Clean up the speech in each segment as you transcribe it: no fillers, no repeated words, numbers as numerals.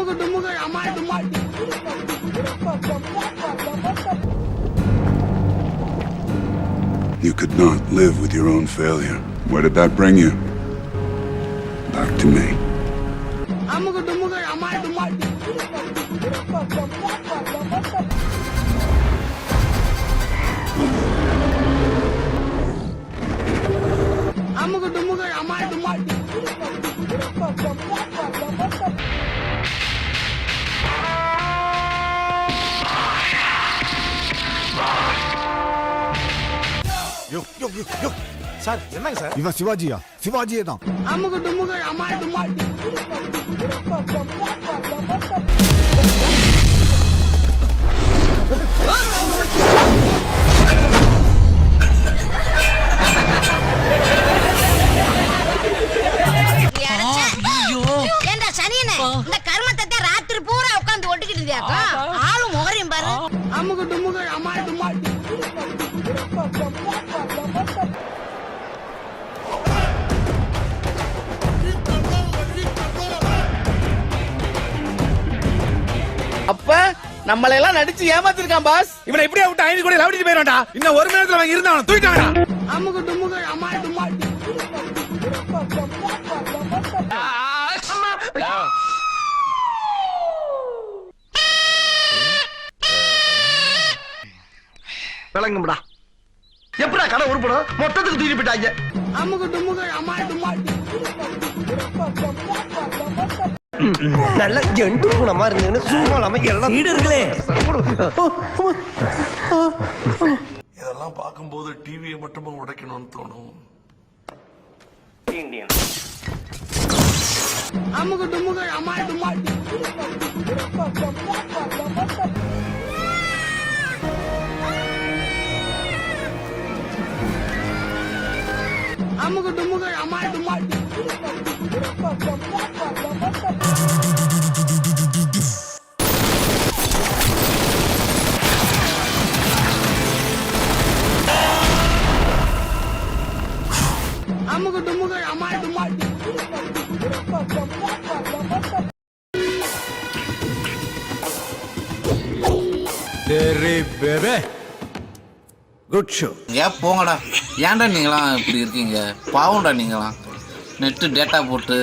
You could not live with your own failure. Where did that bring you? Back to me. Sir என்னங்க sir இவன் சிவாஜியா? சிவாஜியே தான். இந்த கர்மத்தை ராத்திரி பூரா உட்கார்ந்து ஒட்டிக்கிட்டு இருந்தியாக்கா ஆளும் முகரையும் பாரு. அப்ப நம்மள எல்லாம் நடிச்சு ஏமாத்திருக்கான் பாஸ். இவனை இப்படியே விட்டு 5 கோடி லவடிட்டு போயிரான்டா. இன்னும் 1 மணி நேரத்துல அவன் இருந்தா அவனை தூக்கிட்டாங்கடா. விளங்கும்டா. எப்படா கடை உருப்படும்? மொத்தத்துக்கு தூக்கி போயிட்டாங்க. நல்ல ஜெண்டு குணமா இருந்தேன்னு சூமாலாம எல்லாம் சீடர்களே. இதெல்லாம் பார்க்கும்போது டிவியை மட்டுமா உடைக்கணும்னு தோணும். Indian good show. ஏன் போங்கடா. ஏன்டா நீங்களாம் இப்படி இருக்கீங்க? பாவம்டா நீங்களாம். நெட்டு டேட்டா போட்டு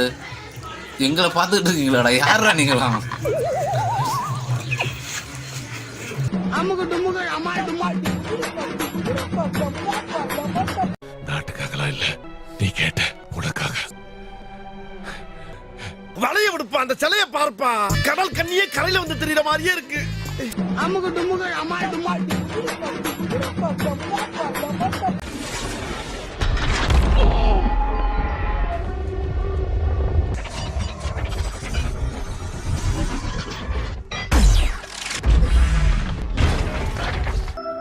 எங்களை பார்த்துக்கிட்டு இருக்கீங்களாடா. யாரா நீங்களாம்? நாட்டுக்காகலாம் இல்ல, நீ கேட்ட உனக்காக. வளைய விடுப்பா, அந்த சிலைய பார்ப்பா. கடல் கண்ணியே கரையில வந்து தெரியற மாதிரியே இருக்கு.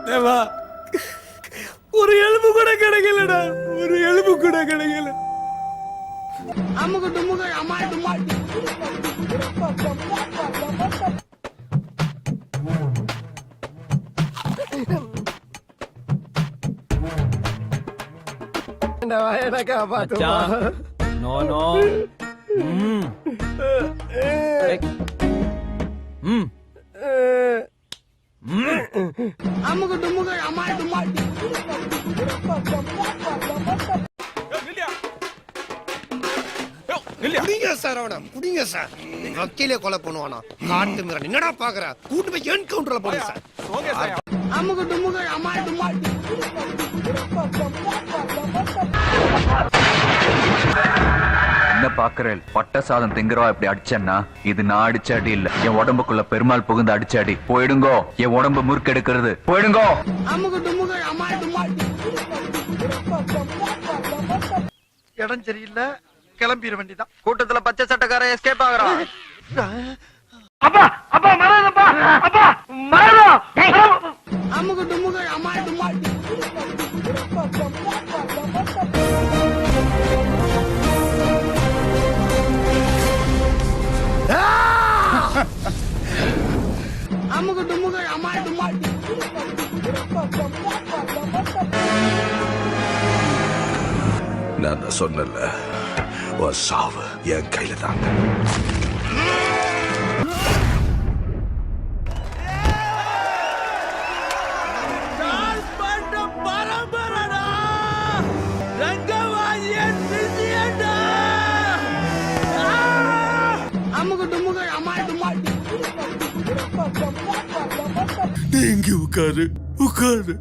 தேவா, ஒரு எலும்பு கூட கிடைக்கலடா. ஒரு எலும்பு கூட கிடைக்கல. No, no. குடிங்க சார், அவன குடிங்க சார். வக்கீலே கொலை பண்ணுவானா? காட்டு மிரன் என்னடா பாக்குற? கூட்டு போய் என்கவுண்டர்ல போடு சார். என்ன பாக்குறேன்? பட்ட சாதம் திங்கறவா இப்படி அடிச்சேன்னா இது நான் அடிச்ச அடி இல்ல, என் உடம்புக்குள்ள பெருமாள் புகுந்து அடிச்ச அடி. போயிடுங்கோ, என் உடம்பு முறுக்கெடுக்கிறது. போயிடுங்கோ. இடம் சரியில்லை, கிளம்பிட வேண்டியதான். கூட்டத்துல பச்சை சட்டக்காரன் எஸ்கேப் ஆகுறான். அப்பா அப்பா மறந்தப்பா, அப்பா மறந்தோம். நான் சொன்னல, உன் சாவு என் கையில தாங்க. இங்க உட்காரு உட்காரு.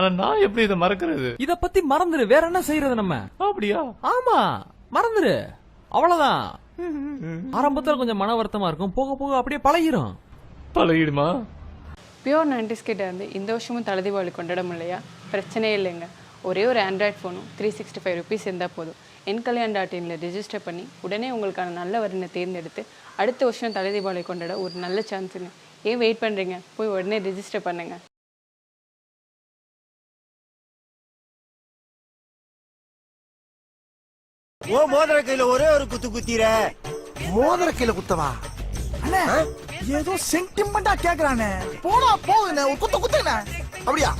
ஆனா நான் எப்படி இதை மறக்கிறது? இத பத்தி மறந்துரு, வேற என்ன செய்யறது நம்ம? அப்படியா? ஆமா, மறந்துரு, அவ்வளவுதான். ஆரம்பத்துல கொஞ்சம் மன வருத்தமா இருக்கும், போக போக அப்படியே பழகிரும். பழகிடுமா? பியூர் 90s கிட்ட இருந்து இந்த வருஷமும் தலை தீபாவளி கொண்டாட முடியலையா? பிரச்சனையே இல்லைங்க. ஒரே ஒரு ஆண்ட்ராய்ட் ஃபோனும் 365 ருபீஸ் இருந்தால் போதும். NKalyan.in ரெஜிஸ்டர் பண்ணி உடனே உங்களுக்கான நல்ல வரனை தேர்ந்தெடுத்து அடுத்த வருஷம் தலை தீபாவளி கொண்டாட ஒரு நல்ல சான்ஸுங்க. ஏன் வெயிட் பண்ணுறீங்க? போய் உடனே ரெஜிஸ்டர் பண்ணுங்க. ஓ மோதிர கையில ஒரே ஒரு குத்து குத்திர. மோதிர கையில குத்தவா? அண்ணே ஏதோ சென்டிமெண்டா கேக்குறானே. போடா போகுண்ணே, ஒரு குத்து குத்துண்ணே. அப்படியா?